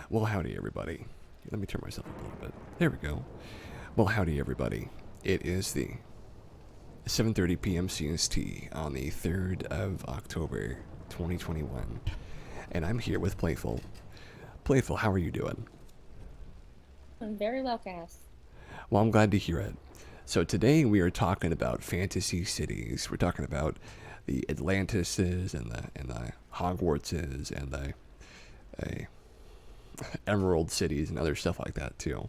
Well, howdy, everybody. Let me turn myself up a little bit. There we go. Well, howdy, everybody. It is the 7:30 p.m. CST on the 3rd of October, 2021, and I'm here with Playful. Playful, how are you doing? I'm very well, Cass. Well, I'm glad to hear it. So today we are talking about fantasy cities. We're talking about the Atlantises and the Hogwartses and the Emerald cities and other stuff like that too.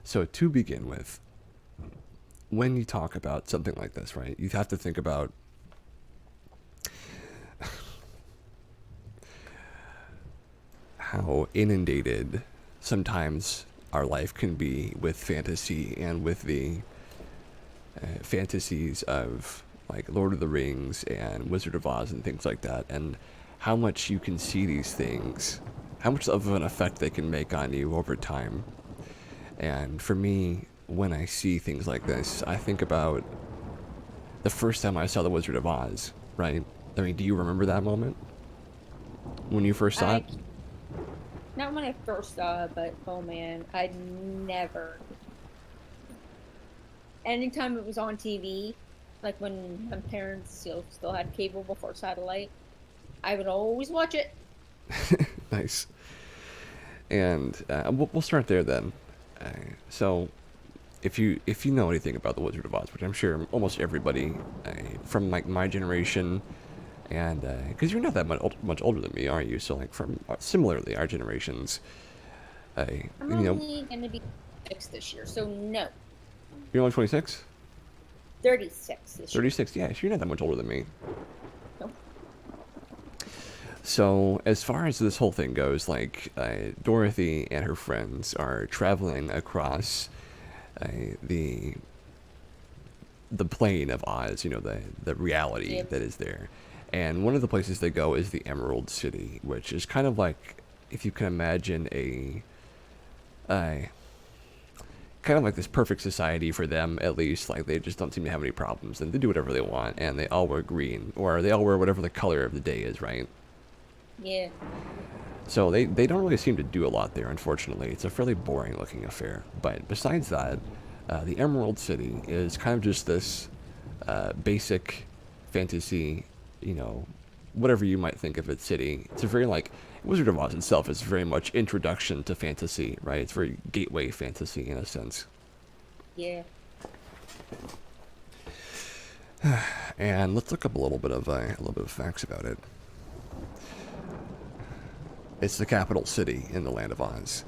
So to begin with, when you talk about something like this, right, you have to think about how inundated sometimes our life can be with fantasy and with the fantasies of like Lord of the Rings and Wizard of Oz and things like that, and how much you can see these things, how much of an effect they can make on you over time. And for me, when I see things like this, I think about the first time I saw The Wizard of Oz, right? I mean, do you remember that moment? When you first saw it? Not when I first saw it, but oh man, I'd never. Anytime it was on TV, like when my parents still had cable before satellite, I would always watch it. Nice. And we'll start there then. So, if you know anything about The Wizard of Oz, which I'm sure almost everybody from like my generation, and because you're not that much older than me, are you? So like from similarly our generations, I'm only gonna be 6 this year, so no. You're only 26. 36 this year. 36, yeah. So you're not that much older than me. So, as far as this whole thing goes, like, Dorothy and her friends are traveling across uh, the the plane of Oz, the reality Yep. that is there. And one of the places they go is the Emerald City, which is kind of like, if you can imagine a kind of like this perfect society for them, at least. Like, they just don't seem to have any problems, and they do whatever they want, and they all wear green, or they all wear whatever the color of the day is, right? Yeah. So they don't really seem to do a lot there, unfortunately. It's a fairly boring looking affair. But besides that, the Emerald City is kind of just this basic fantasy, you know, whatever you might think of its city. It's a very, like, Wizard of Oz itself is very much introduction to fantasy, right? It's very gateway fantasy in a sense. Yeah. And let's look up a little bit of facts about it. It's the capital city in the land of Oz,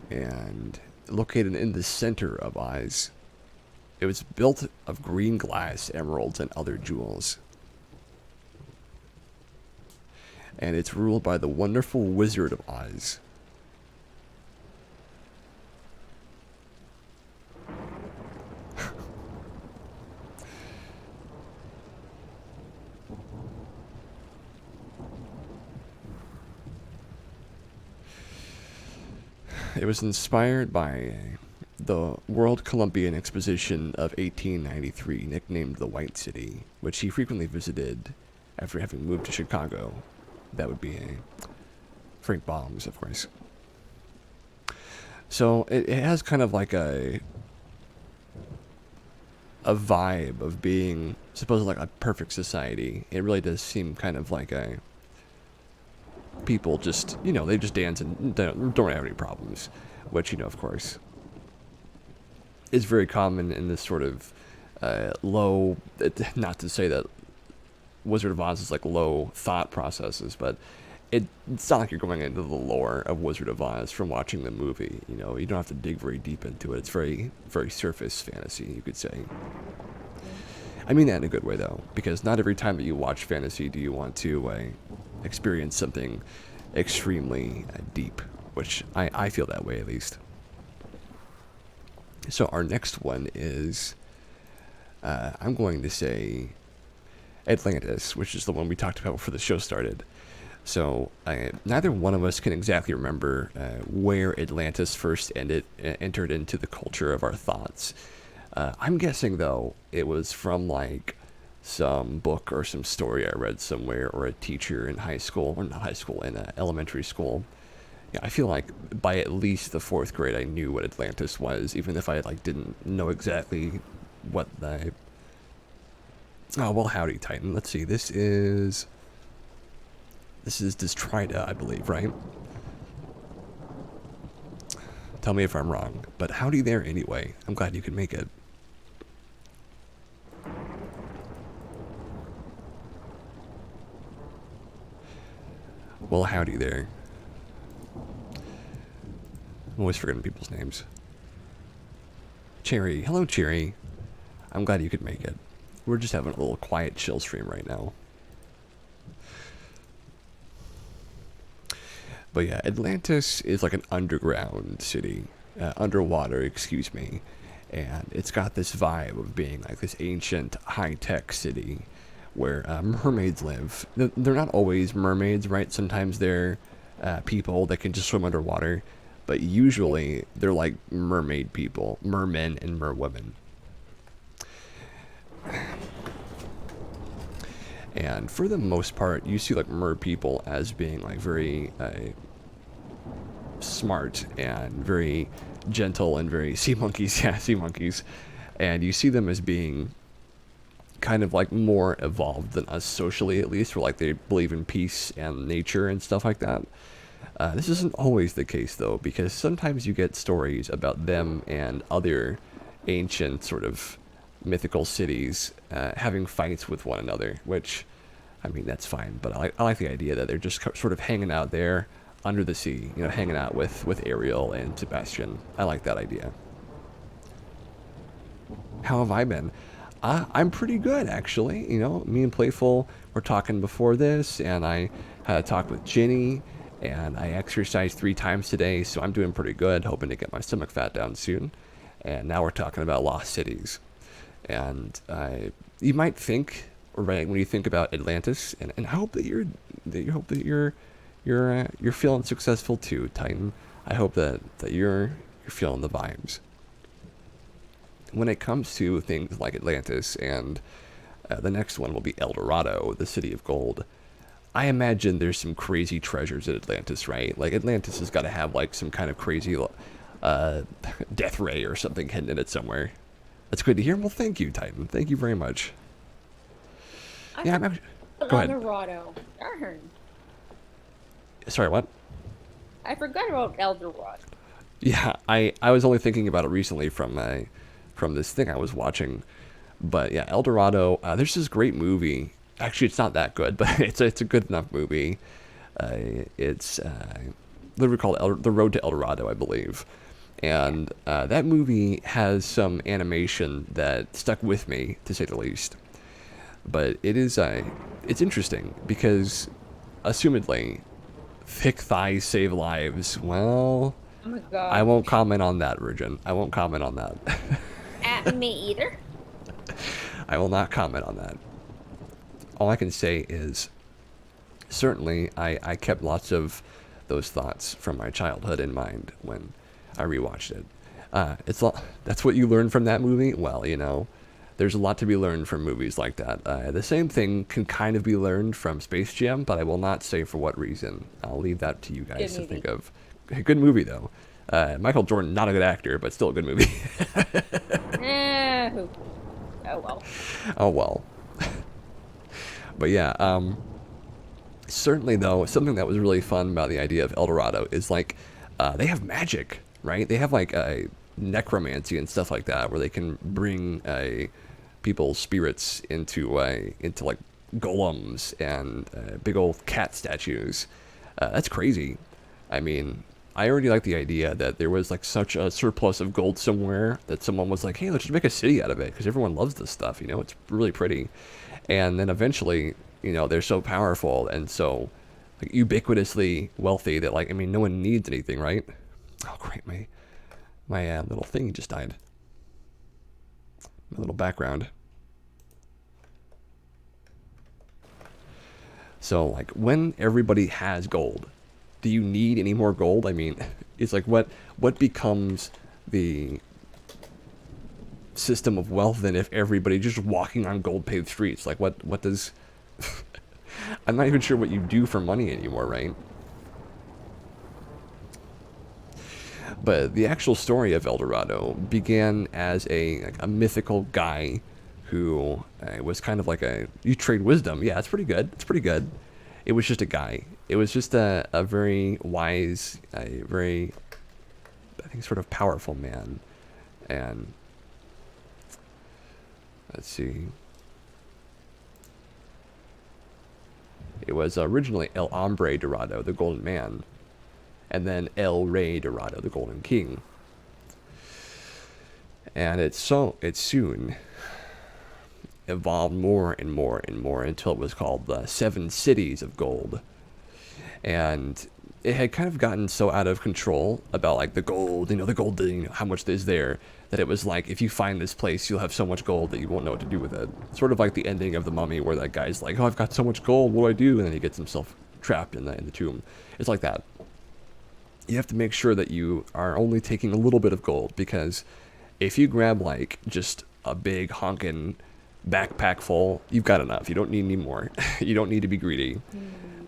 and located in the center of Oz. It was built of green glass, emeralds, and other jewels. And it's ruled by the wonderful Wizard of Oz. It was inspired by the World Columbian Exposition of 1893, nicknamed the White City, which he frequently visited after having moved to Chicago. That would be Frank Baum's, of course. So it has kind of like a vibe of being supposedly like a perfect society. It really does seem kind of like a people just, they just dance and don't have any problems, which, of course, is very common in this sort of low, not to say that Wizard of Oz is like low thought processes, but it's not like you're going into the lore of Wizard of Oz from watching the movie. You don't have to dig very deep into it. It's very, very surface fantasy, you could say. I mean that in a good way, though, because not every time that you watch fantasy do you want to experience something extremely deep, which I feel that way, at least. So our next one is, I'm going to say Atlantis, which is the one we talked about before the show started. So neither one of us can exactly remember where Atlantis first entered into the culture of our thoughts. I'm guessing, though, it was from like some book or some story I read somewhere, or a teacher in high school, or not high school, in elementary school. Yeah, I feel like by at least the fourth grade, I knew what Atlantis was, even if I like didn't know exactly what the. Oh well, howdy, Titan. Let's see. This is Destrida, I believe, right? Tell me if I'm wrong, but howdy there anyway. I'm glad you could make it. Well, howdy there. I'm always forgetting people's names. Cherry. Hello, Cherry. I'm glad you could make it. We're just having a little quiet chill stream right now. But yeah, Atlantis is like an underground city. Underwater, excuse me. And it's got this vibe of being like this ancient, high-tech city where mermaids live. They're not always mermaids, right? Sometimes they're people that can just swim underwater. But usually they're like mermaid people, mermen and merwomen. And for the most part, you see like mer people as being like very smart and very gentle and very sea monkeys. Yeah, sea monkeys. And you see them as being kind of like more evolved than us socially, at least, where like they believe in peace and nature and stuff like that. This isn't always the case, though, because sometimes you get stories about them and other ancient sort of mythical cities having fights with one another, which, I mean, that's fine, but I like the idea that they're just sort of hanging out there under the sea, hanging out with Ariel and Sebastian. I like that idea. How have I been? I'm pretty good, actually. Me and Playful were talking before this, and I had a talk with Ginny, and I exercised 3 times today, so I'm doing pretty good, hoping to get my stomach fat down soon. And now we're talking about lost cities. And you might think, right, when you think about Atlantis, and I hope that you're feeling successful too, Titan. I hope that you're feeling the vibes. When it comes to things like Atlantis, and the next one will be El Dorado, the city of gold. I imagine there's some crazy treasures at Atlantis, right? Like Atlantis has got to have like some kind of crazy uh, death ray or something hidden in it somewhere. That's good to hear. Well, thank you, Titan. Thank you very much. I Yeah, forgot go about ahead. Dorado. Darn. Sorry, what? I forgot about El Dorado. Yeah, I was only thinking about it recently from this thing I was watching. But yeah, El Dorado. There's this great movie. Actually, it's not that good, but it's a good enough movie. It's literally called The Road to El Dorado, I believe. And that movie has some animation that stuck with me, to say the least. But it's interesting because, assumedly, thick thighs save lives. Well, Oh my I god. won't comment on that, Virgin. I won't comment on that. Me either. I will not comment on that. All I can say is, certainly, I kept lots of those thoughts from my childhood in mind when I rewatched it. That's what you learn from that movie. Well, there's a lot to be learned from movies like that. The same thing can kind of be learned from Space Jam, but I will not say for what reason. I'll leave that to you Good guys to think movie. of. A good movie though. Michael Jordan, not a good actor, but still a good movie. Who? Oh well. Oh well. But yeah, certainly though, something that was really fun about the idea of El Dorado is like they have magic, right? They have like necromancy and stuff like that, where they can bring people's spirits into like golems and big old cat statues. That's crazy. I mean, I already like the idea that there was like such a surplus of gold somewhere that someone was like, "Hey, let's just make a city out of it," because everyone loves this stuff. It's really pretty. And then eventually, they're so powerful and so like ubiquitously wealthy that like I mean, no one needs anything, right? Oh, great, my little thing just died. My little background. So like when everybody has gold, do you need any more gold? I mean, it's like what becomes the system of wealth then if everybody just walking on gold paved streets? Like what does I'm not even sure what you do for money anymore, right? But the actual story of El Dorado began as a mythical guy who was kind of like you trade wisdom. Yeah, it's pretty good. It's pretty good. It was just a guy. It was just a very wise, a very, I think, sort of powerful man. And let's see. It was originally El Hombre Dorado, the Golden Man, and then El Rey Dorado, the Golden King. And it soon evolved more and more and more until it was called the Seven Cities of Gold. And it had kind of gotten so out of control about like the gold, the gold, how much is there, that it was like, if you find this place, you'll have so much gold that you won't know what to do with it. Sort of like the ending of The Mummy, where that guy's like, oh, I've got so much gold, what do I do? And then he gets himself trapped in the tomb. It's like that. You have to make sure that you are only taking a little bit of gold, because if you grab like just a big honkin' backpack full, you've got enough. You don't need any more. You don't need to be greedy.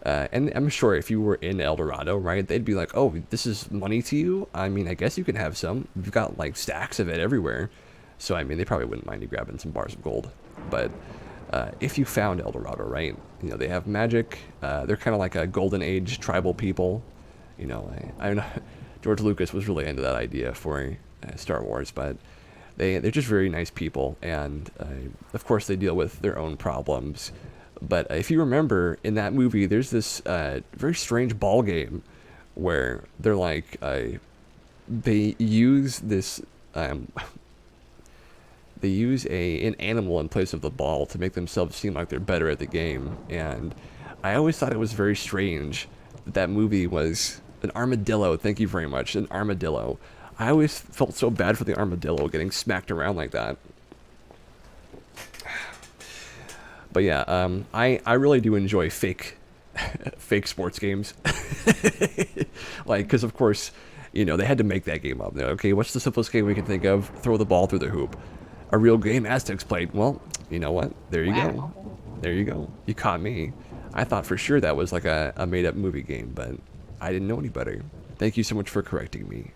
And I'm sure if you were in El Dorado, right, they'd be like, oh, this is money to you? I mean, I guess you can have some. We've got like stacks of it everywhere. So, I mean, they probably wouldn't mind you grabbing some bars of gold. But if you found El Dorado, right, they have magic. They're kind of like a golden age tribal people. I know George Lucas was really into that idea for Star Wars, but they're just very nice people. And, of course, they deal with their own problems. But if you remember, in that movie, there's this very strange ball game where they're like, they use this, they use an animal in place of the ball to make themselves seem like they're better at the game. And I always thought it was very strange that that movie was an armadillo. Thank you very much, an armadillo. I always felt so bad for the armadillo getting smacked around like that. But yeah, I really do enjoy fake sports games. Like, because of course, you know, they had to make that game up. They're, okay, what's the simplest game we can think of? Throw the ball through the hoop. A real game Aztecs played. Well, you know what? There you go. Wow. There you go. You caught me. I thought for sure that was like a made up movie game, but I didn't know any better. Thank you so much for correcting me.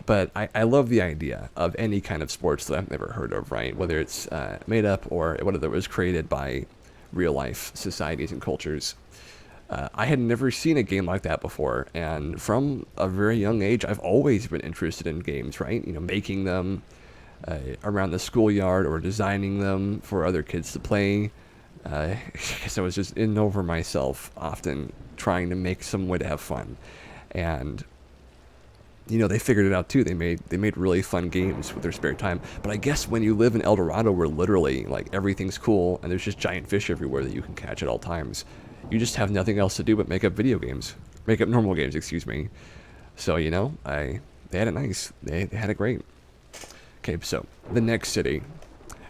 But I love the idea of any kind of sports that I've never heard of, right? Whether it's made up or whether it was created by real life societies and cultures. I had never seen a game like that before, and from a very young age, I've always been interested in games, right? You know, making them around the schoolyard or designing them for other kids to play. I guess I was just in over myself, often trying to make some way to have fun, and you know, they figured it out too. They made really fun games with their spare time. But I guess when you live in El Dorado, where literally like everything's cool and there's just giant fish everywhere that you can catch at all times, you just have nothing else to do but make up video games, make up normal games, excuse me. So you know, they had it nice. They had it great. Okay, so the next city,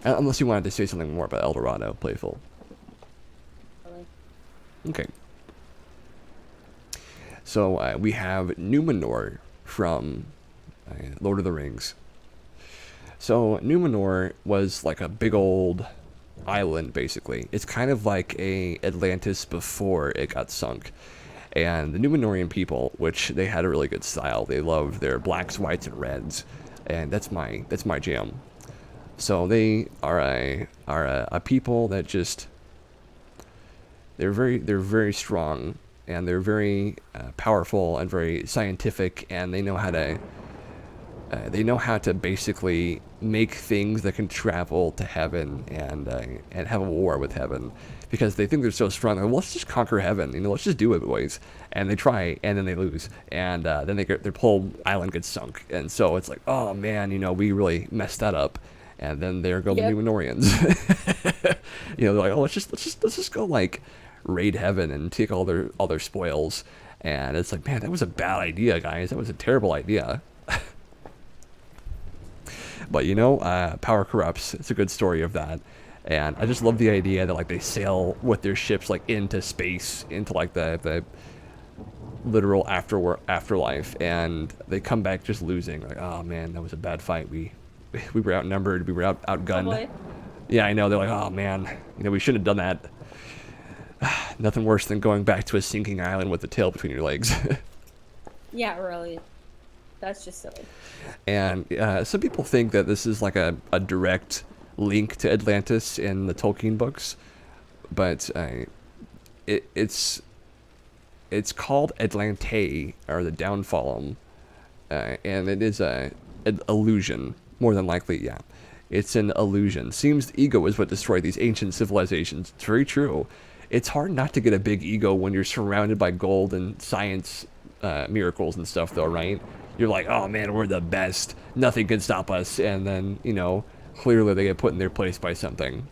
unless you wanted to say something more about El Dorado, Playful. Really. Okay. So we have Numenor from Lord of the Rings. So Numenor was like a big old island, basically. It's kind of like a Atlantis before it got sunk. And the Numenorian people, which they had a really good style, they loved their blacks, whites, and reds, and that's my jam. So they are a people that just they're very strong, and they're very powerful and very scientific, and they know how to basically make things that can travel to heaven and have a war with heaven, because they think they're so strong. Like, well, let's just conquer heaven, you know, let's just do it, boys. And they try, and then they lose, and then their whole island gets sunk, and so it's like, oh man, you know, we really messed that up. And then there go the Yep. Numenorians. You know, they're like, oh, let's just go like raid heaven and take all their spoils. And it's like, man, that was a bad idea, guys. That was a terrible idea. But you know, power corrupts. It's a good story of that. And I just love the idea that like they sail with their ships like into space, into like the literal afterlife, and they come back just losing. Like, oh man, that was a bad fight. We were outnumbered. We were outgunned. Probably. Yeah, I know. They're like, oh man, you know, we shouldn't have done that. Nothing worse than going back to a sinking island with the tail between your legs. Yeah, really. That's just silly. And some people think that this is like a direct link to Atlantis in the Tolkien books, but it's called Atlante, or the Downfall, and it is an illusion, more than likely. Yeah, it's an illusion. Seems the ego is what destroyed these ancient civilizations. It's very true. It's hard not to get a big ego when you're surrounded by gold and science miracles and stuff, though, right? You're like, oh man, we're the best. Nothing can stop us. And then, you know, clearly they get put in their place by something.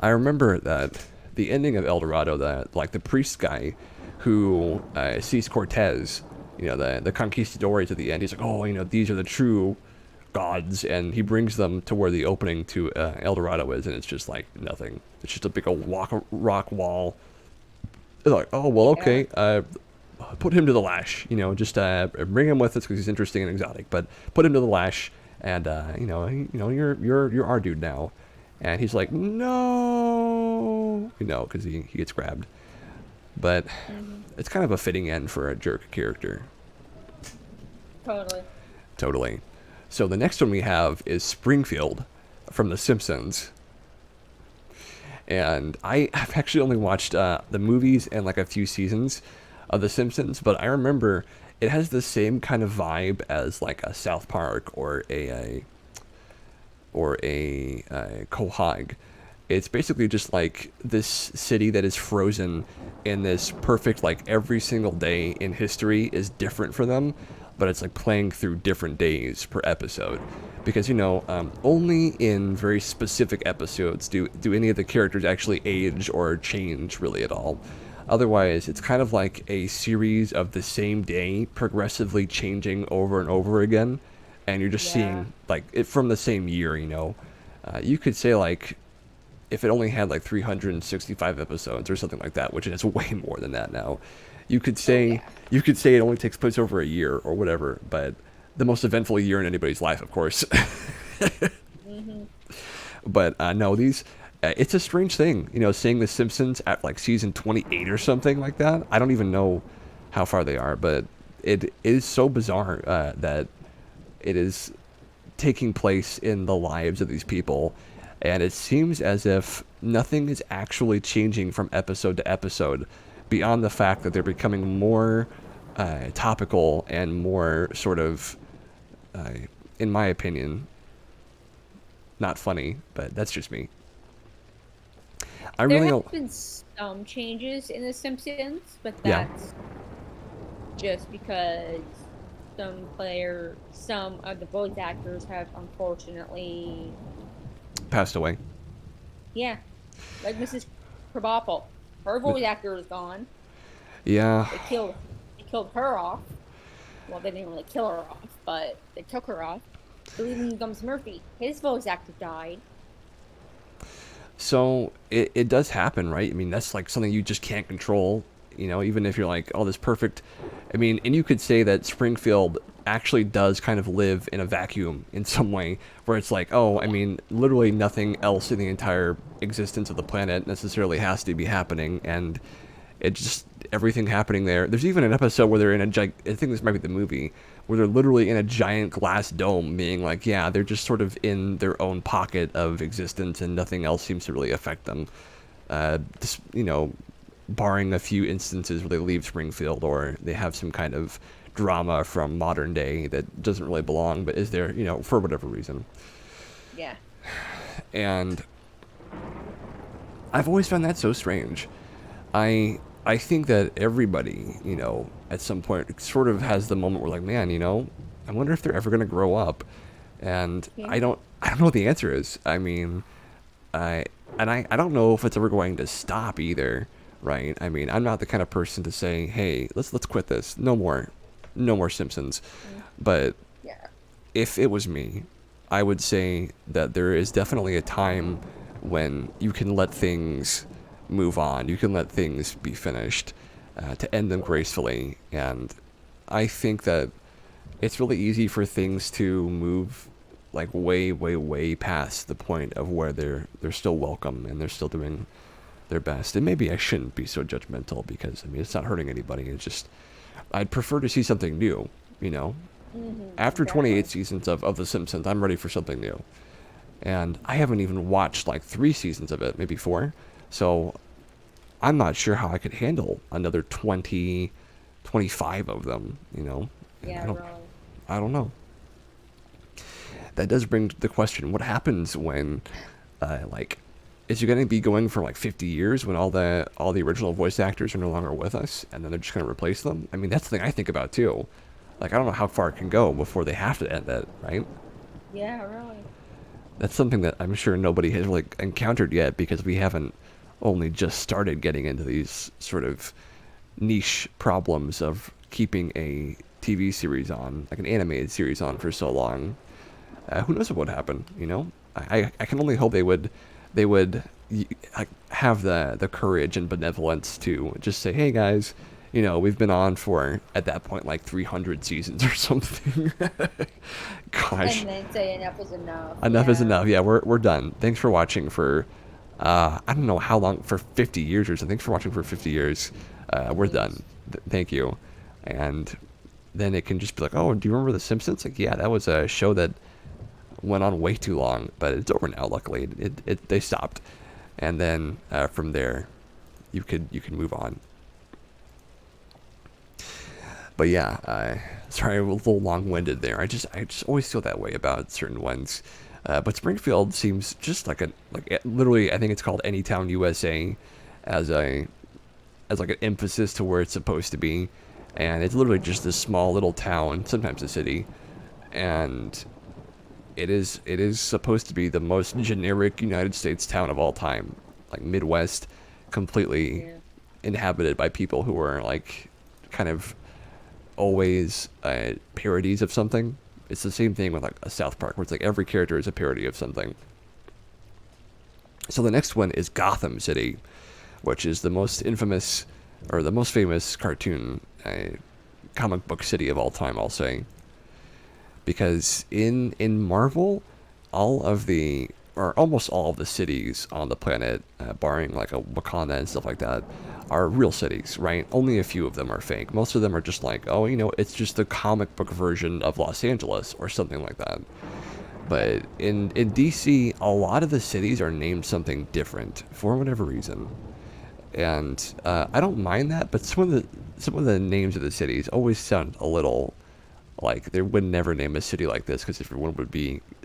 I remember that the ending of El Dorado, that like the priest guy who sees Cortez, you know, the conquistadores at the end, he's like, oh, you know, these are the true gods, and he brings them to where the opening to El Dorado is, and it's just like nothing. It's just a big old rock wall. They're like, oh well, okay, put him to the lash. You know, just bring him with us because he's interesting and exotic. But put him to the lash, and you're our dude now. And he's like, no, you know, because he gets grabbed. But it's kind of a fitting end for a jerk character. Totally. Totally. So the next one we have is Springfield from The Simpsons. And I have actually only watched the movies and like a few seasons of The Simpsons, but I remember it has the same kind of vibe as like a South Park or a Quahog. It's basically just like this city that is frozen in this perfect, like every single day in history is different for them. but it's like playing through different days per episode. Because, only in very specific episodes do any of the characters actually age or change really at all. Otherwise, it's kind of like a series of the same day progressively changing over and over again, and you're just Yeah. seeing like it from the same year. You could say like if it only had like 365 episodes or something like that, which it has way more than that now. You could Oh say yeah. you could say it only takes place over a year or whatever, but the most eventful year in anybody's life, of course. Hmm. But no, these it's a strange thing, seeing The Simpsons at like season 28 or something like that. I don't even know how far they are, but it is so bizarre that it is taking place in the lives of these people, and it seems as if nothing is actually changing from episode to episode, beyond the fact that they're becoming more topical and more sort of, uh, in my opinion, not funny. But that's just me. I There really have don't. been some changes in The Simpsons, but Yeah, that's just because some of the voice actors have unfortunately, passed away. yeah, like Mrs. Krabappel, her voice actor is gone. Yeah, They killed, they killed her off. Well, they didn't really kill her off, but they took her off. Bleeding Gums Murphy, his voice actor died. so it does happen, right? I mean, that's like something you just can't control, even if you're like, oh, this perfect. I mean, and you could say that Springfield actually does kind of live in a vacuum in some way, where it's like, oh, I Yeah, mean, literally nothing else in the entire existence of the planet necessarily has to be happening, and it just everything happening there. There's even an episode where they're in I think this might be the movie where they're literally in a giant glass dome, being like, yeah, they're just sort of in their own pocket of existence, and nothing else seems to really affect them. Just, barring a few instances where they leave Springfield or they have some kind of drama from modern day that doesn't really belong, but is there, for whatever reason. yeah. And I've always found that so strange. I think that everybody, at some point sort of has the moment where like, man, I wonder if they're ever going to grow up. And Yeah. I don't know what the answer is. I mean, I don't know if it's ever going to stop either, right? I mean, I'm not the kind of person to say, "Hey, let's quit this. No more. No more Simpsons." Mm, But yeah. if it was me, I would say that there is definitely a time when you can let things move on. You can let things be finished to end them gracefully. And I think that it's really easy for things to move like way, way, way past the point of where they're still welcome and they're still doing their best. And maybe I shouldn't be so judgmental because I mean it's not hurting anybody. It's just I'd prefer to see something new. You know, after 28 Exactly. seasons of The Simpsons, I'm ready for something new. And I haven't even watched like 3 seasons of it, maybe 4. So I'm not sure how I could handle another 20, 25 of them, And Yeah, really. I don't know. That does bring the question: what happens when, like, is it going to be going for like 50 years when all the original voice actors are no longer with us, and then they're just going to replace them? I mean, that's the thing I think about too. Like, I don't know how far it can go before they have to end it, right? Yeah, really. That's something that I'm sure nobody has really encountered yet because we haven't only just started getting into these sort of niche problems of keeping a TV series on, like an animated series on for so long. Who knows what would happen? I can only hope they would like, have the courage and benevolence to just say, hey guys, we've been on for at that point like 300 seasons or something. Gosh, And then say enough is enough. enough is Yeah. enough. Yeah, we're done. Thanks for watching for I don't know how long, for 50 years or something. Thanks for watching for 50 years. We're done. Jeez. Thank you. And then it can just be like, oh, do you remember The Simpsons? Like, yeah, that was a show that went on way too long, but it's over now. Luckily, they stopped, and then from there, you can move on. But yeah, sorry, I'm a little long-winded there. I just always feel that way about certain ones. But Springfield seems just literally, I think it's called Anytown USA, as a as like an emphasis to where it's supposed to be. and it's literally just this small little town, sometimes a city, and it is supposed to be the most generic United States town of all time, like Midwest, completely Yeah. inhabited by people who are like kind of always parodies of something. It's the same thing with like a South Park, where it's like every character is a parody of something. So the next one is Gotham City, which is the most infamous or the most famous cartoon comic book city of all time, I'll say. Because in Marvel, all of the or almost all of the cities on the planet, barring like a Wakanda and stuff like that, are real cities, right? Only a few of them are fake. Most of them are just like, oh, it's just the comic book version of Los Angeles or something like that. But in DC, a lot of the cities are named something different for whatever reason, and I don't mind that. But some of the names of the cities always sound a little like they would never name a city like this because everyone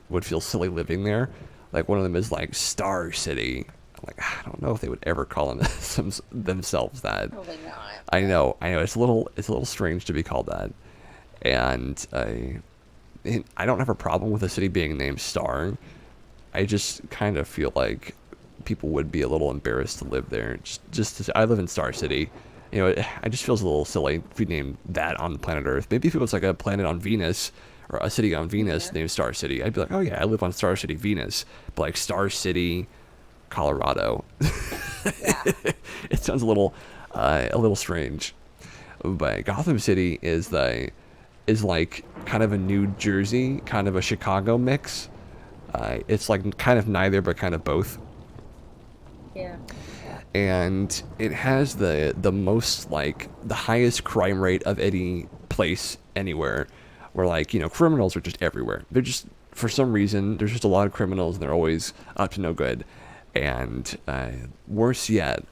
would feel silly living there. Like one of them is like Star City. I'm like, I don't know if they would ever call themselves that. Probably not. I know. It's a little strange to be called that, and I don't have a problem with a city being named Star. I just kind of feel like people would be a little embarrassed to live there. I live in Star City. I just feels a little silly if we named that on planet Earth. Maybe if it was like a planet on Venus or a city on Venus Yeah. named Star City, I'd be like, oh yeah, I live on Star City, Venus. But like Star City, Colorado, Yeah. it sounds a little strange. But Gotham City is like kind of a New Jersey, kind of a Chicago mix. It's like kind of neither, but kind of both. Yeah. And it has the most like the highest crime rate of any place anywhere, where like criminals are just everywhere. They're just for some reason there's just a lot of criminals and they're always up to no good. And worse yet,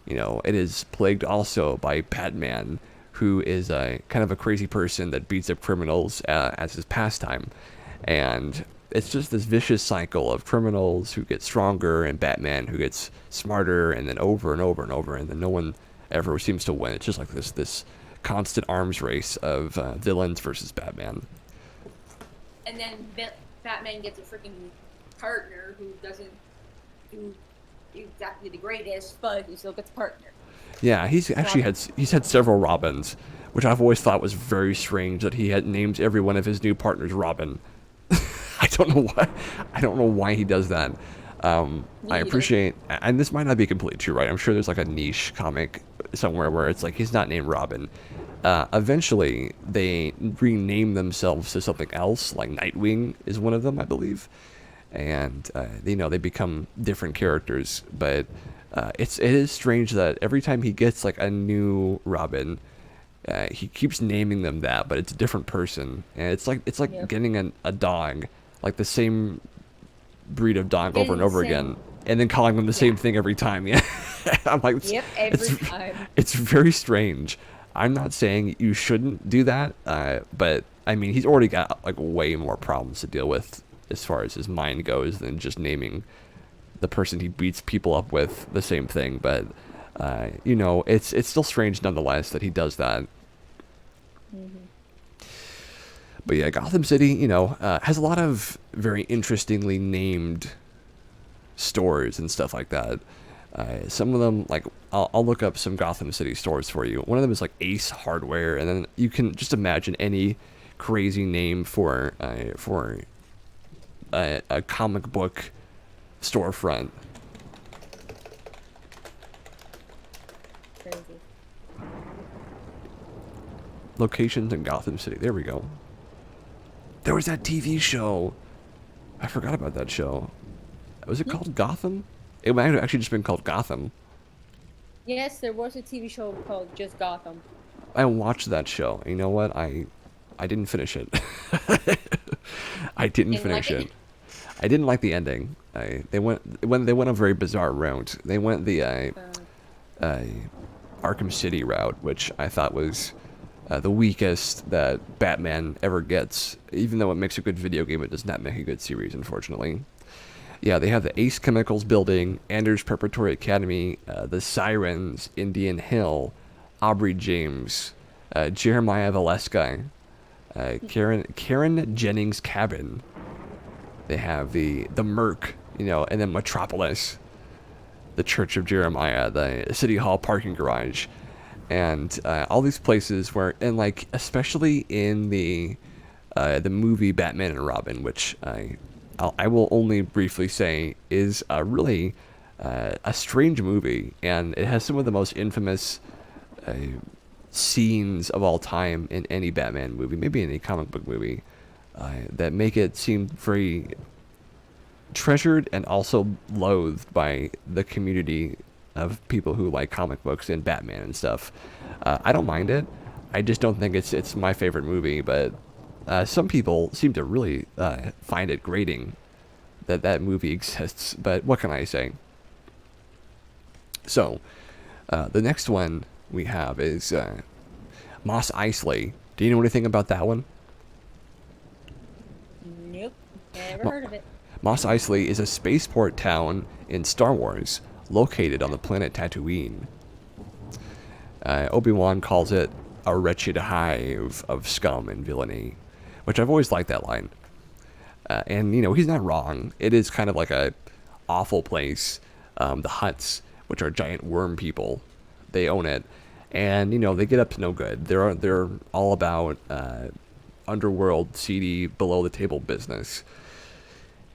it is plagued also by Batman, who is a kind of a crazy person that beats up criminals as his pastime. And it's just this vicious cycle of criminals who get stronger and Batman who gets smarter, and then over and over and over, and then no one ever seems to win. It's just like this constant arms race of villains versus Batman. And then Batman gets a freaking partner who doesn't do exactly the greatest, but he still gets a partner. Yeah, he's had several Robins, which I've always thought was very strange that he had named every one of his new partners Robin. I don't know why. I don't know why he does that. I Neither. appreciate, and this might not be completely true, right? I'm sure there's like a niche comic somewhere where it's like he's not named Robin. Eventually, they rename themselves to something else, like Nightwing is one of them, I believe, and they become different characters. But it is strange that every time he gets like a new Robin, he keeps naming them that, but it's a different person, and it's like Yep. getting a dog, like the same breed of dog over Getting and the over same. again, and then calling them the same Yeah. thing every time. Yeah, I'm like, Yep. it's Every time. it's very strange. I'm not saying you shouldn't do that, but I mean, he's already got like way more problems to deal with as far as his mind goes than just naming the person he beats people up with the same thing. But it's still strange nonetheless that he does that. Hmm. But yeah, Gotham City, has a lot of very interestingly named stores and stuff like that. Some of them, like, I'll look up some Gotham City stores for you. One of them is like Ace Hardware, and then you can just imagine any crazy name for a comic book storefront. Crazy. Locations in Gotham City. There we go. There was that TV show. I forgot about that show. Was it called Gotham? It might have actually just been called Gotham. Yes, there was a TV show called Just Gotham. I watched that show. You know what? I didn't finish it. I didn't Didn't like finish it? it. I didn't like the ending. They went a very bizarre route. They went the uh, Arkham City route, which I thought was the weakest that Batman ever gets. Even though it makes a good video game, it does not make a good series, unfortunately. Yeah, they have the Ace Chemicals building, Anders Preparatory Academy, the Sirens, Indian Hill, Aubrey James, Jeremiah Valeska, Karen Jennings' cabin. They have the Merc, and then Metropolis, the Church of Jeremiah, the City Hall parking garage, and all these places where, and like especially in the movie Batman and Robin, which I will only briefly say is a really a strange movie, and it has some of the most infamous scenes of all time in any Batman movie, maybe any comic book movie, that make it seem very treasured and also loathed by the community of people who like comic books and Batman and stuff. I don't mind it. I just don't think it's my favorite movie, but some people seem to really find it grating that that movie exists. But what can I say? So, the next one we have is Mos Eisley. Do you know anything about that one? Nope. Never Mo- heard of it. Mos Eisley is a spaceport town in Star Wars, located on the planet Tatooine. Obi-Wan calls it a wretched hive of scum and villainy, which I've always liked that line. And he's not wrong. It is kind of like a awful place. The Hutts, which are giant worm people, they own it, and they get up to no good. They're all about underworld, seedy, below the table business.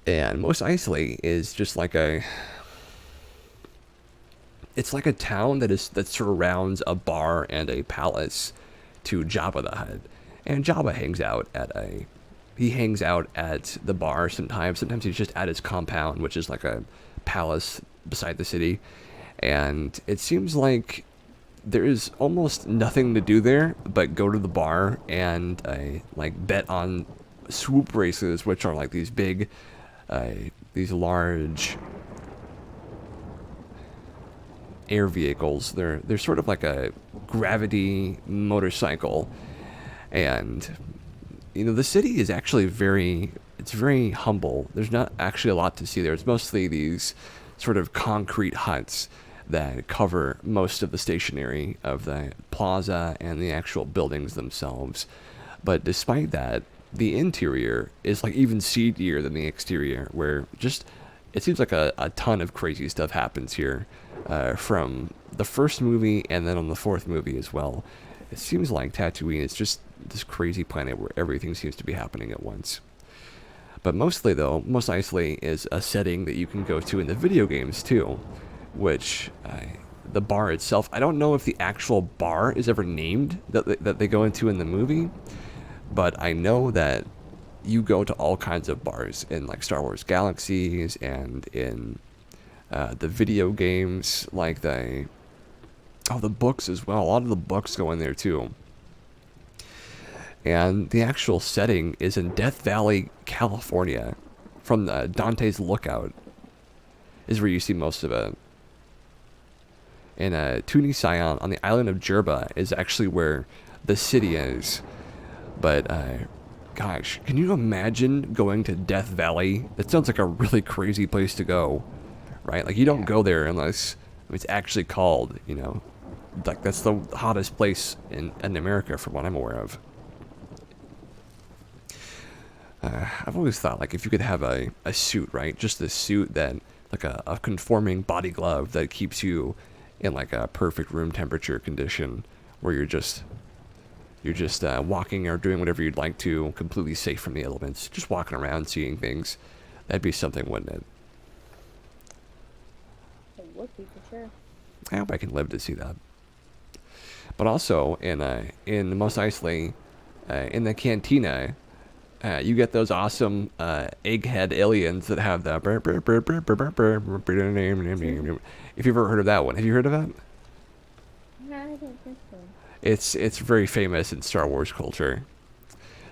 And Mos Eisley is just like it's like a town that surrounds a bar and a palace to Jabba the Hutt. And Jabba hangs out at the bar sometimes. Sometimes he's just at his compound, which is like a palace beside the city. And it seems like there is almost nothing to do there but go to the bar and like bet on swoop races, which are like these big, these large air vehicles. They're sort of like a gravity motorcycle, and the city is actually very humble. There's not actually a lot to see there. It's mostly these sort of concrete huts that cover most of the stationery of the plaza and the actual buildings themselves. But despite that, the interior is like even seedier than the exterior, where just it seems like a ton of crazy stuff happens here, from the first movie and then on the fourth movie as well. It seems like Tatooine is just this crazy planet where everything seems to be happening at once. But mostly, though, Mos Eisley is a setting that you can go to in the video games too, which the bar itself, I don't know if the actual bar is ever named that they go into in the movie, but I know that you go to all kinds of bars in like Star Wars Galaxies and in the video games, like the books as well. A lot of the books go in there too. And the actual setting is in Death Valley, California, from Dante's Lookout is where you see most of it. And Tuni Sion on the island of Jerba is actually where the city is. But gosh, can you imagine going to Death Valley? That sounds like a really crazy place to go, right? Like you don't go there unless it's actually called, like that's the hottest place in America from what I'm aware of. I've always thought, like, if you could have a suit, right? Just a suit that, like a conforming body glove that keeps you in, like, a perfect room temperature condition where you're just walking or doing whatever you'd like to, completely safe from the elements, just walking around, seeing things. That'd be something, wouldn't it? It would be for sure. I hope I can live to see that. But also, in Mos Eisley, in the cantina, you get those awesome egghead aliens that have the if you've ever heard of that one. Have you heard of that? No, I don't think so. It's very famous in Star Wars culture.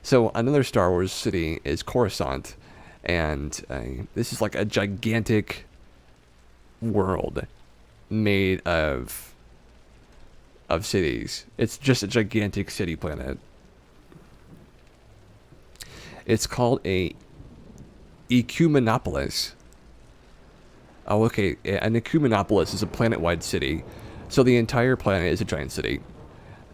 So another Star Wars city is Coruscant, and this is like a gigantic world made of cities. It's just a gigantic city planet. It's called a ecumenopolis. Oh, okay. An ecumenopolis is a planet-wide city. So the entire planet is a giant city.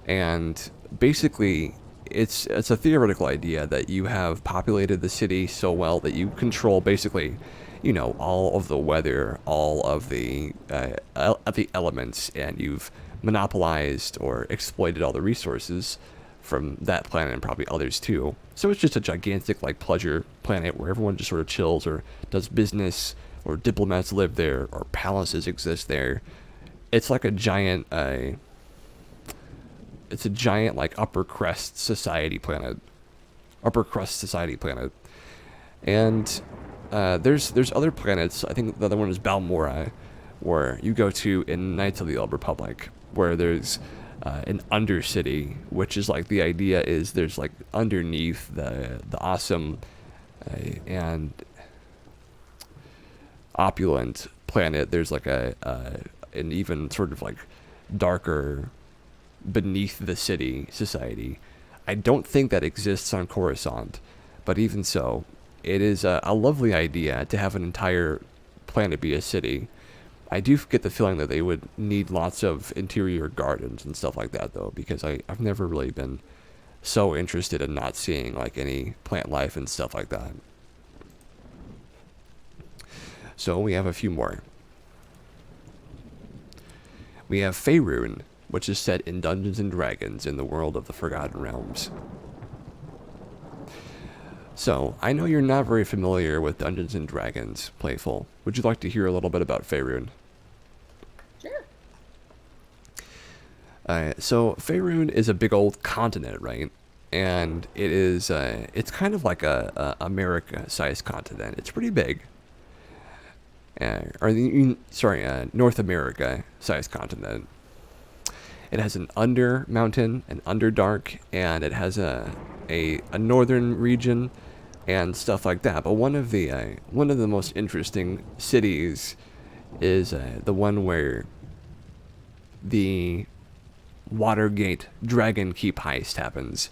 And basically it's a theoretical idea that you have populated the city so well that you control basically, all of the weather, all of the elements, and you've monopolized or exploited all the resources from that planet and probably others too. So it's just a gigantic like pleasure planet where everyone just sort of chills or does business, or diplomats live there, or palaces exist there. It's like a giant it's a giant like upper crust society planet. And there's other planets. I think the other one is Balmora, where you go to in Knights of the Old Republic, where there's an undercity, which is like the idea is there's like underneath the awesome and opulent planet, there's like an even sort of like darker beneath the city society. I don't think that exists on Coruscant, but even so, it is a lovely idea to have an entire planet be a city. I do get the feeling that they would need lots of interior gardens and stuff like that, though, because I've never really been so interested in not seeing like any plant life and stuff like that. So we have a few more. We have Faerun, which is set in Dungeons and Dragons in the world of the Forgotten Realms. So, I know you're not very familiar with Dungeons and Dragons, Playful. Would you like to hear a little bit about Faerun? Sure. So Faerun is a big old continent, right? And it is, it's kind of like a America-sized continent. It's pretty big. North America-sized continent. It has an under mountain, an underdark, and it has a northern region and stuff like that. But one of the most interesting cities is the one where the Watergate Dragon Keep heist happens.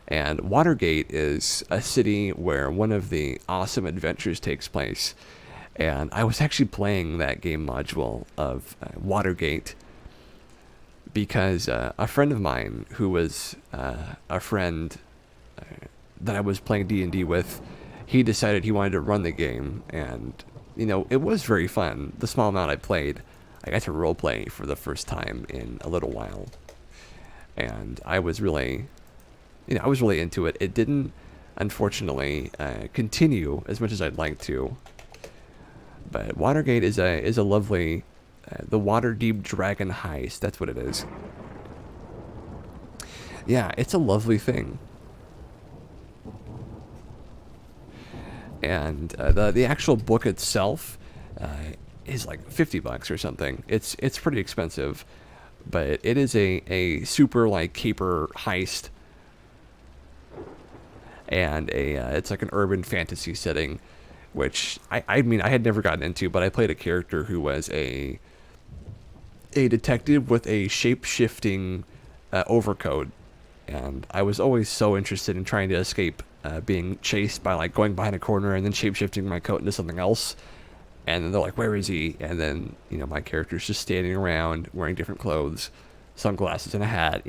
And Watergate is a city where one of the awesome adventures takes place. And I was actually playing that game module of Watergate because a friend of mine who was a friend that I was playing D&D with, he decided he wanted to run the game, and it was very fun. The small amount I played, I got to roleplay for the first time in a little while, and I was really into it. It didn't, unfortunately, continue as much as I'd like to. But Watergate is a lovely, the Waterdeep Dragon heist. That's what it is. Yeah, it's a lovely thing. And the actual book itself is like $50 or something. It's pretty expensive, but it is a super like caper heist, and it's like an urban fantasy setting, which I mean I had never gotten into, but I played a character who was a detective with a shape-shifting overcoat, and I was always so interested in trying to escape being chased by like going behind a corner and then shape-shifting my coat into something else. And then they're like, where is he? And then, my character's just standing around wearing different clothes, sunglasses and a hat,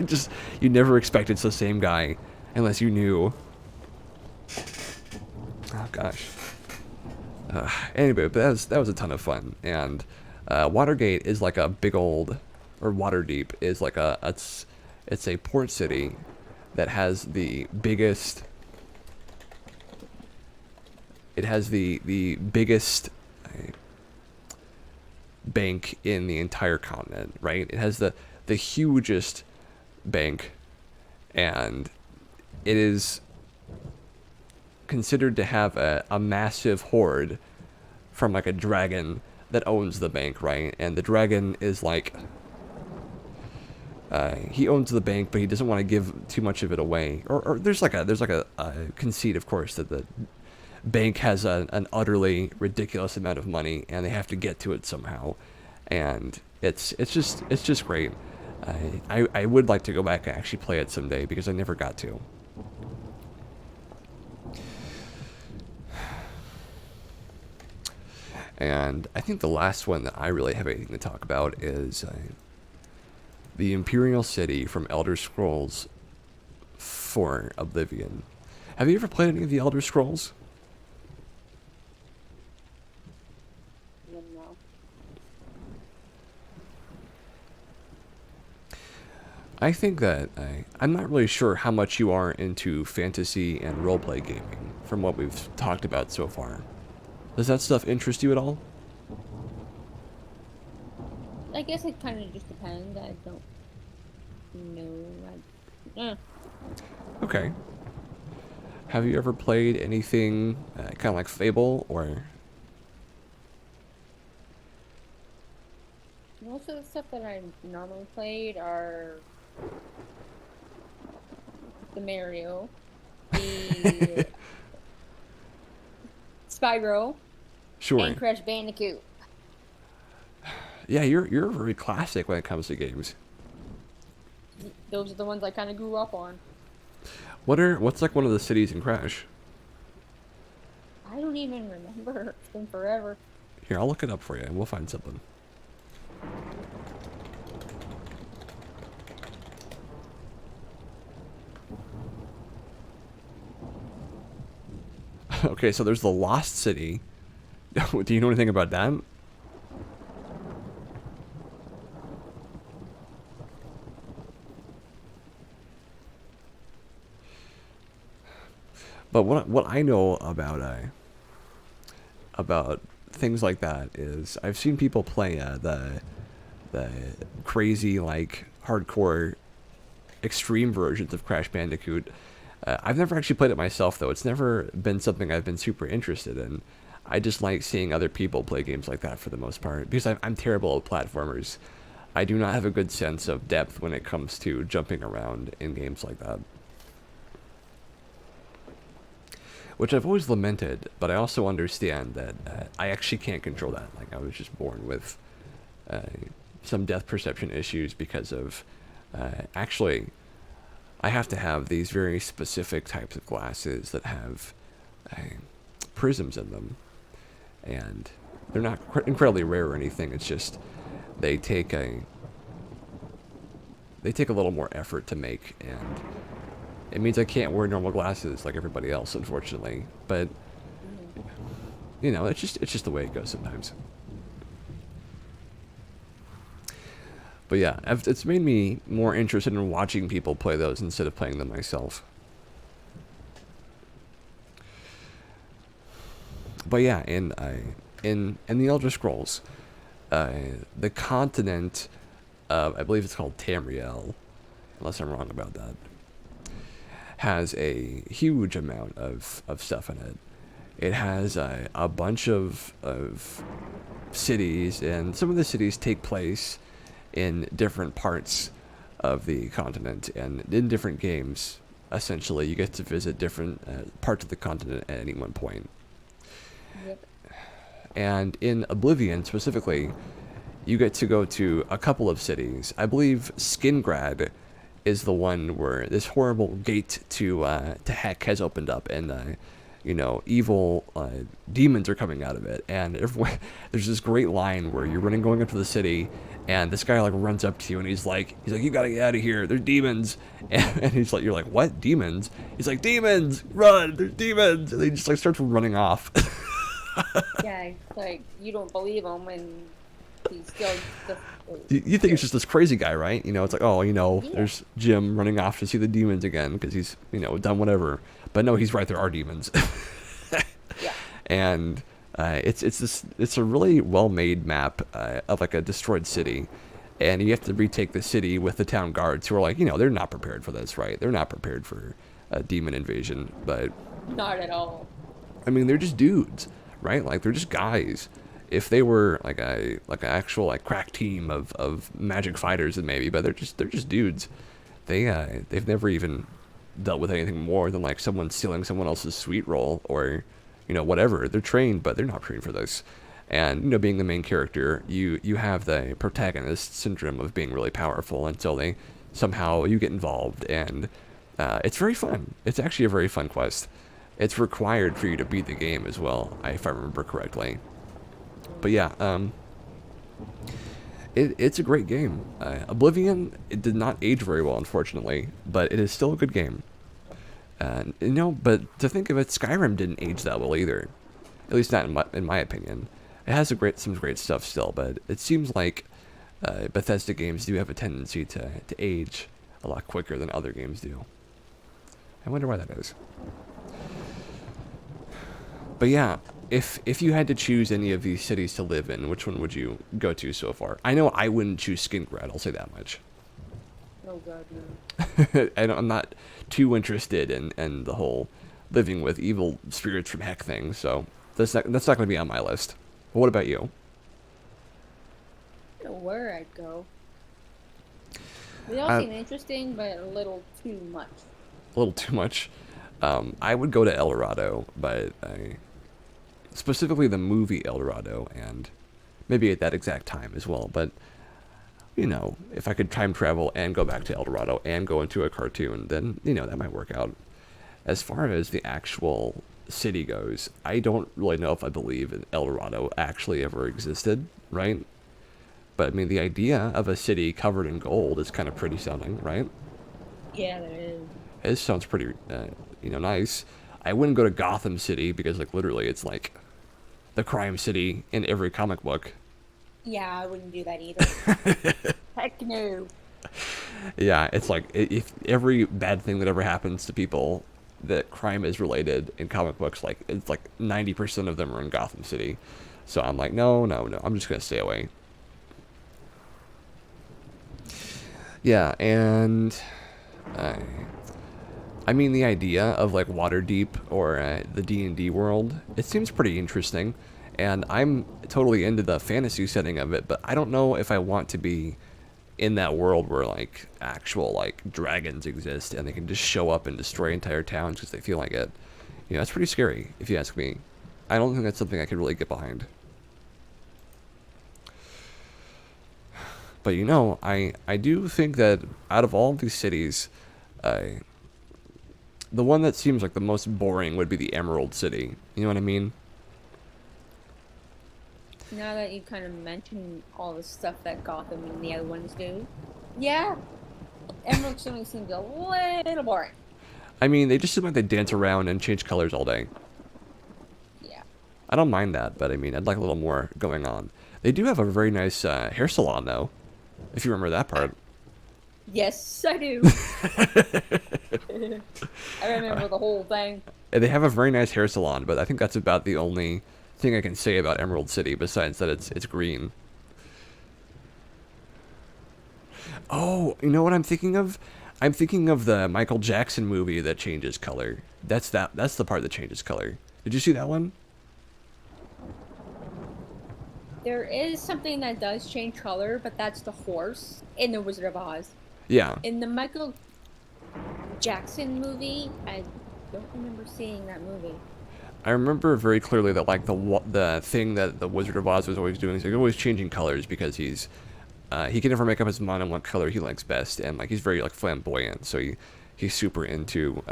just, you never expect it's the same guy unless you knew. Oh gosh. Anyway, but that was a ton of fun. And Watergate is like a big old, or Waterdeep is like it's a port city that has the biggest, it has the biggest bank in the entire continent, right? It has the hugest bank, and it is considered to have a massive hoard from like a dragon that owns the bank, right? And the dragon is like, he owns the bank, but he doesn't want to give too much of it away. Or there's like a conceit, of course, that the bank has an utterly ridiculous amount of money, and they have to get to it somehow. And it's just great. I would like to go back and actually play it someday because I never got to. And I think the last one that I really have anything to talk about is The Imperial City from Elder Scrolls 4 Oblivion. Have you ever played any of the Elder Scrolls? No. I think that I'm not really sure how much you are into fantasy and roleplay gaming from what we've talked about so far. Does that stuff interest you at all? I guess it kind of just depends. I don't know. Okay. Have you ever played anything kind of like Fable or? Most of the stuff that I normally played are the Mario, the Spyro, Sure. and Crash Bandicoot. Yeah, you're very classic when it comes to games. Those are the ones I kind of grew up on. What's like one of the cities in Crash? I don't even remember. It's been forever. Here, I'll look it up for you and we'll find something. Okay, so there's the Lost City. Do you know anything about that? But what I know about things like that is I've seen people play the crazy like hardcore extreme versions of Crash Bandicoot. I've never actually played it myself though. It's never been something I've been super interested in. I just like seeing other people play games like that for the most part because I'm terrible at platformers. I do not have a good sense of depth when it comes to jumping around in games like that. Which I've always lamented, but I also understand that I actually can't control that. Like I was just born with uh, some depth perception issues because of actually I have to have these very specific types of glasses that have prisms in them, and they're not incredibly rare or anything. It's just they take a little more effort to make, and it means I can't wear normal glasses like everybody else, unfortunately. But you know, it's just the way it goes sometimes. But yeah, it's made me more interested in watching people play those instead of playing them myself. But yeah, in the Elder Scrolls, the continent, I believe it's called Tamriel, unless I'm wrong about that, has a huge amount of stuff in it. It has a bunch of cities, and some of the cities take place in different parts of the continent and in different games. Essentially, you get to visit different parts of the continent at any one point. Yep. And in Oblivion specifically, you get to go to a couple of cities. I believe Skingrad is the one where this horrible gate to heck has opened up, and you know, evil demons are coming out of it. And there's this great line where you're going up to the city, and this guy like runs up to you, and he's like, you gotta get out of here. There's demons, and he's like, you're like, what demons? He's like, demons, run! There's demons, and he just like starts running off. Yeah, it's like you don't believe him, and he's still just. You think it's just this crazy guy, right? You know, it's like, oh, you know, Yeah. there's Jim running off to see the demons again because he's, you know, done whatever. But no, he's right. There are demons. Yeah. And it's a really well made map of like a destroyed city, and you have to retake the city with the town guards who are like, you know, they're not prepared for this, right? They're not prepared for a demon invasion, but Not at all. I mean, they're just dudes, right? Like they're just guys. If they were like an actual like crack team of magic fighters, then maybe, but they're just dudes. They've never even dealt with anything more than like someone stealing someone else's sweet roll or, you know, whatever. They're trained, but they're not trained for this. And you know, being the main character, you have the protagonist syndrome of being really powerful until they somehow you get involved, and it's very fun. It's actually a very fun quest. It's required for you to beat the game as well, if I remember correctly. But yeah, It's a great game. Oblivion, it did not age very well, unfortunately, but it is still a good game. But to think of it, Skyrim didn't age that well either. At least not in my opinion. It has some great stuff still, but it seems like Bethesda games do have a tendency to age a lot quicker than other games do. I wonder why that is. But yeah, if you had to choose any of these cities to live in, which one would you go to so far? I know I wouldn't choose Skingrad, I'll say that much. Oh god, no. I'm not too interested in the whole living with evil spirits from heck thing, so that's not going to be on my list. But what about you? I don't know where I'd go. They all Uh, seem interesting, but a little too much. a little too much. I would go to El Dorado, but specifically the movie El Dorado, and maybe at that exact time as well. But if I could time travel and go back to El Dorado and go into a cartoon, then that might work out. As far as the actual city goes, I don't really know if I believe in El Dorado actually ever existed, right? But I mean, the idea of a city covered in gold is kind of pretty sounding, right? Yeah, there is. It sounds pretty, nice. I wouldn't go to Gotham City because, like, literally, it's like the crime city in every comic book. Yeah, I wouldn't do that either. Heck no. Yeah, it's like if every bad thing that ever happens to people that crime is related in comic books, like it's like 90% of them are in Gotham City. So I'm like, no, no, no. I'm just gonna stay away. Yeah, and uh, I mean the idea of like Waterdeep or the D&D world, it seems pretty interesting, and I'm totally into the fantasy setting of it. But I don't know if I want to be in that world where like actual like dragons exist and they can just show up and destroy entire towns because they feel like it. That's pretty scary if you ask me. I don't think that's something I could really get behind. But I do think that out of all of these cities, the one that seems like the most boring would be the Emerald City. You know what I mean? Now that you kind of mention all the stuff that Gotham and the other ones do, yeah, Emerald City seems a little boring. I mean, they just seem like they dance around and change colors all day. Yeah. I don't mind that, but I mean, I'd like a little more going on. They do have a very nice hair salon, though, if you remember that part. Yes, I do. I remember the whole thing. They have a very nice hair salon, but I think that's about the only thing I can say about Emerald City besides that it's green. Oh, you know what I'm thinking of? I'm thinking of the Michael Jackson movie that changes color. That's the part that changes color. Did you see that one? There is something that does change color, but that's the horse in The Wizard of Oz. Yeah. In the Michael Jackson movie, I don't remember seeing that movie. I remember very clearly that like the thing that the Wizard of Oz was always doing is like always changing colors because he can never make up his mind on what color he likes best, and like he's very like flamboyant, so he's super into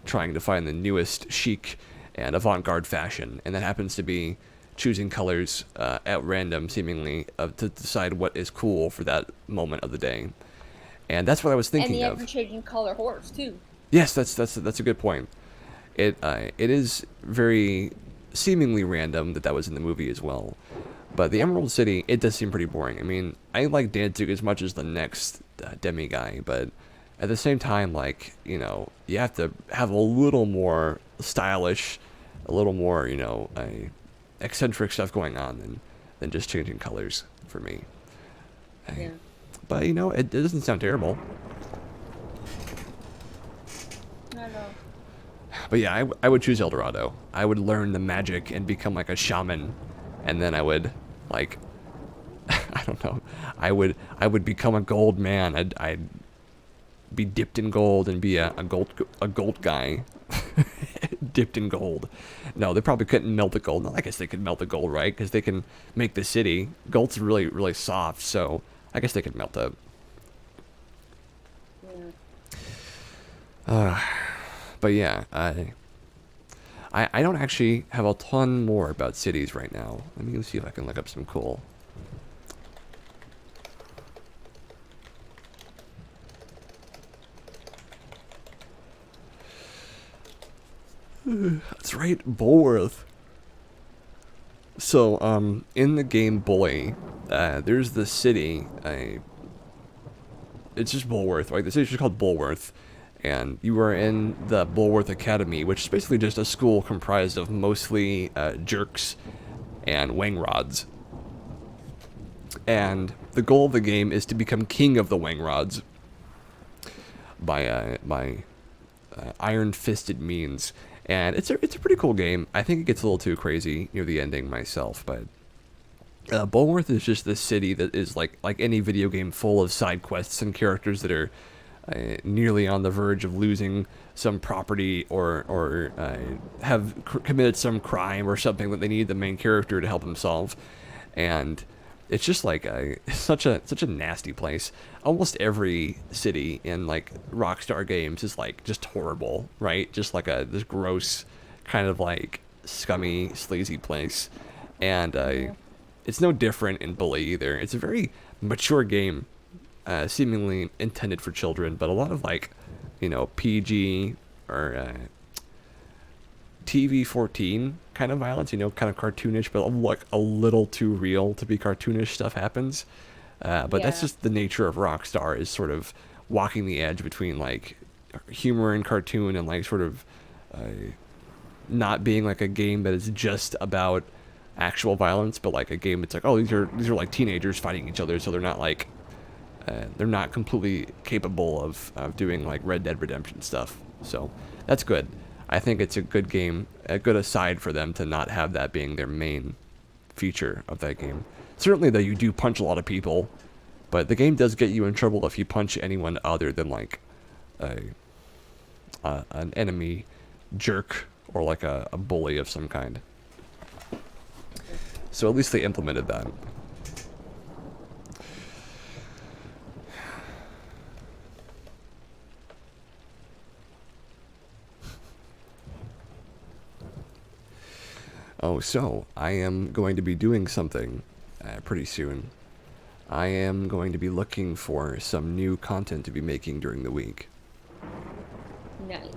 trying to find the newest chic and avant-garde fashion, and that happens to be choosing colors at random, seemingly, to decide what is cool for that moment of the day. And that's what I was And thinking the of. ever-changing color horse too. Yes, that's a good point. It is very seemingly random that was in the movie as well. But the Emerald City, it does seem pretty boring. I mean, I like Danzig as much as the next demi guy, but at the same time, like, you have to have a little more stylish, a little more, eccentric stuff going on than just changing colors for me. Yeah. But, it doesn't sound terrible. I don't know. But yeah, I would choose El Dorado. I would learn the magic and become like a shaman, and then I would, like, I don't know, I would become a gold man. I'd be dipped in gold and be a gold guy, dipped in gold. No, they probably couldn't melt the gold. No, I guess they could melt the gold, right? Because they can make the city. Gold's really really soft, so I guess they could melt it. Yeah. But yeah, I don't actually have a ton more about cities right now. Let me see if I can look up some cool. That's right, Bulworth. So, in the game Bully, there's the city. It's just Bulworth, right? The city's just called Bulworth, and you are in the Bulworth Academy, which is basically just a school comprised of mostly jerks and wang rods. And the goal of the game is to become king of the wang rods by iron-fisted means. And it's a pretty cool game. I think it gets a little too crazy near the ending myself, but Bulworth is just this city that is like any video game, full of side quests and characters that are nearly on the verge of losing some property or have committed some crime or something that they need the main character to help him solve. And it's just like such a nasty place. Almost every city in like Rockstar games is like just horrible, right? Just like this gross kind of like scummy, sleazy place. And it's no different in Bully either. It's a very mature game, seemingly intended for children, but a lot of like, PG or TV-14 kind of violence, kind of cartoonish, but like a little too real to be cartoonish stuff happens. But that's just the nature of Rockstar, is sort of walking the edge between like humor and cartoon, and like sort of not being like a game that is just about actual violence, but like a game that's like, oh, these are like teenagers fighting each other, so they're not like they're not completely capable of doing like Red Dead Redemption stuff. So that's good. I think it's a good game, a good aside for them to not have that being their main feature of that game. Certainly, though, you do punch a lot of people, but the game does get you in trouble if you punch anyone other than like an enemy jerk or like a bully of some kind. So at least they implemented that. Oh, so I am going to be doing something pretty soon. I am going to be looking for some new content to be making during the week. Nice.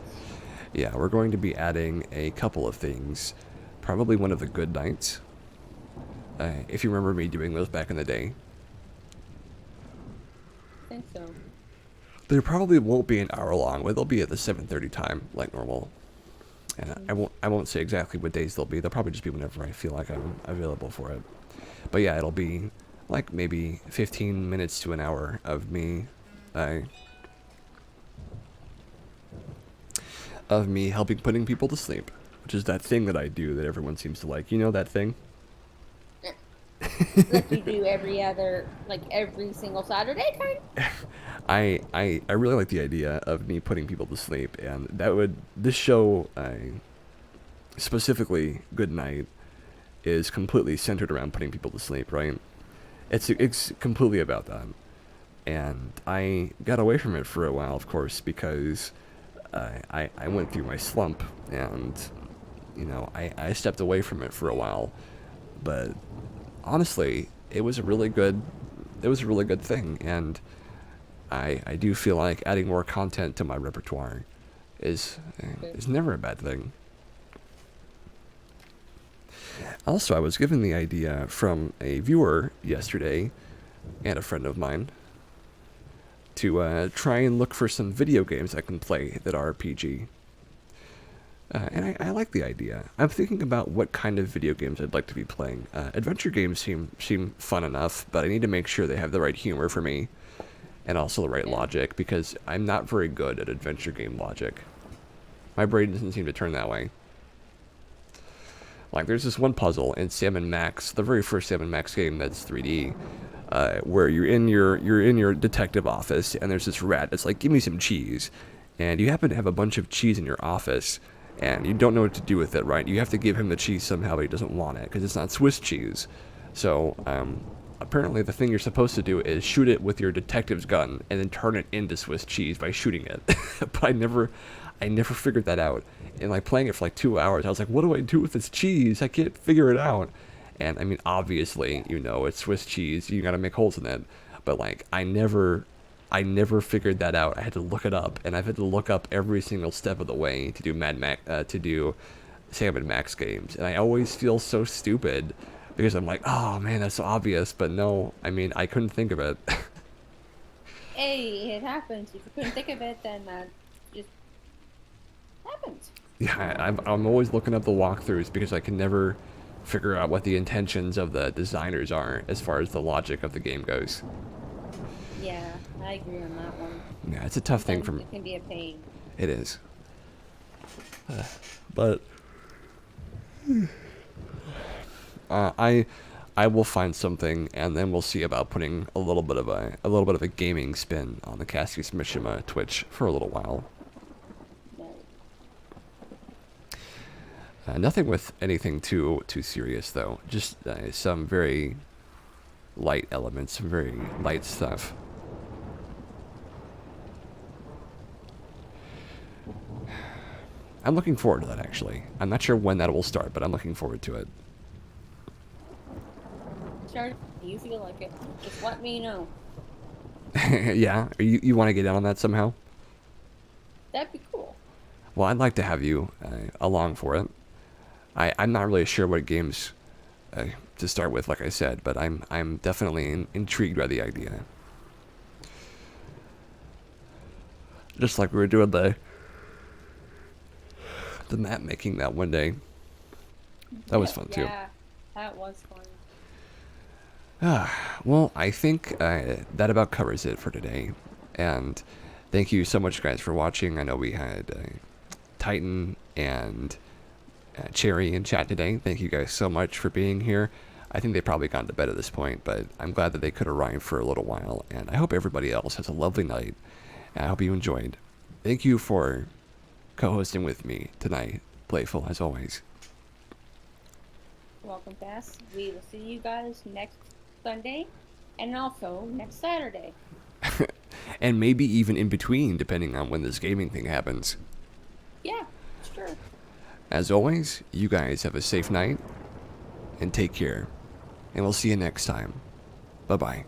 Yeah, we're going to be adding a couple of things. Probably one of the good nights. If you remember me doing those back in the day. I think so. They probably won't be an hour long, but they'll be at the 7:30 time, like normal. And I won't say exactly what days they'll be. They'll probably just be whenever I feel like I'm available for it. But yeah, it'll be like maybe 15 minutes to an hour of me helping putting people to sleep, which is that thing that I do that everyone seems to like. You know that thing? Like you do every single Saturday kind? I really like the idea of me putting people to sleep, and this show, specifically Good Night, is completely centered around putting people to sleep, right? It's completely about that. And I got away from it for a while, of course, because I went through my slump, and I stepped away from it for a while. But honestly, it was a really good thing, and I do feel like adding more content to my repertoire is never a bad thing. Also, I was given the idea from a viewer yesterday, and a friend of mine, to try and look for some video games I can play that are PG. And I like the idea. I'm thinking about what kind of video games I'd like to be playing. Adventure games seem fun enough, but I need to make sure they have the right humor for me, and also the right logic, because I'm not very good at adventure game logic. My brain doesn't seem to turn that way. Like, there's this one puzzle in Sam & Max, the very first Sam & Max game that's 3D, where you're in your detective office, and there's this rat that's like, give me some cheese. And you happen to have a bunch of cheese in your office, and you don't know what to do with it, right? You have to give him the cheese somehow, but he doesn't want it, because it's not Swiss cheese. So, apparently the thing you're supposed to do is shoot it with your detective's gun, and then turn it into Swiss cheese by shooting it. But I never figured that out. And like playing it for like 2 hours, I was like, what do I do with this cheese? I can't figure it out. And I mean, obviously, it's Swiss cheese, you gotta make holes in it. But like, I I never figured that out. I had to look it up, and I've had to look up every single step of the way to do to do Sam and Max games, and I always feel so stupid because I'm like, oh man, that's so obvious, but no, I mean, I couldn't think of it. Hey, it happens. If you couldn't think of it, then just happens. Yeah, I'm always looking up the walkthroughs because I can never figure out what the intentions of the designers are as far as the logic of the game goes. Yeah, I agree on that one. Yeah, it's a tough thing Sometimes from. it can be a pain. It is. But I will find something, and then we'll see about putting a little bit of a gaming spin on the Cassius Mishima Twitch for a little while. No. Nothing with anything too serious though. Just some very light elements, some very light stuff. I'm looking forward to that actually. I'm not sure when that will start, but I'm looking forward to it. Start. You feel like it? Just let me know. Yeah, you want to get in on that somehow? That'd be cool. Well, I'd like to have you along for it. I'm not really sure what games to start with, like I said, but I'm definitely intrigued by the idea. Just like we were doing the map making that one day. That was fun too. Yeah, that was fun. Well, I think that about covers it for today. And thank you so much, guys, for watching. I know we had Titan and Cherry in chat today. Thank you guys so much for being here. I think they probably gone to bed at this point, but I'm glad that they could arrive for a little while. And I hope everybody else has a lovely night. And I hope you enjoyed. Thank you for co-hosting with me tonight. Playful, as always. Welcome, Bass. We will see you guys next Sunday and also next Saturday. And maybe even in between, depending on when this gaming thing happens. Yeah, sure. As always, you guys have a safe night and take care. And we'll see you next time. Bye-bye.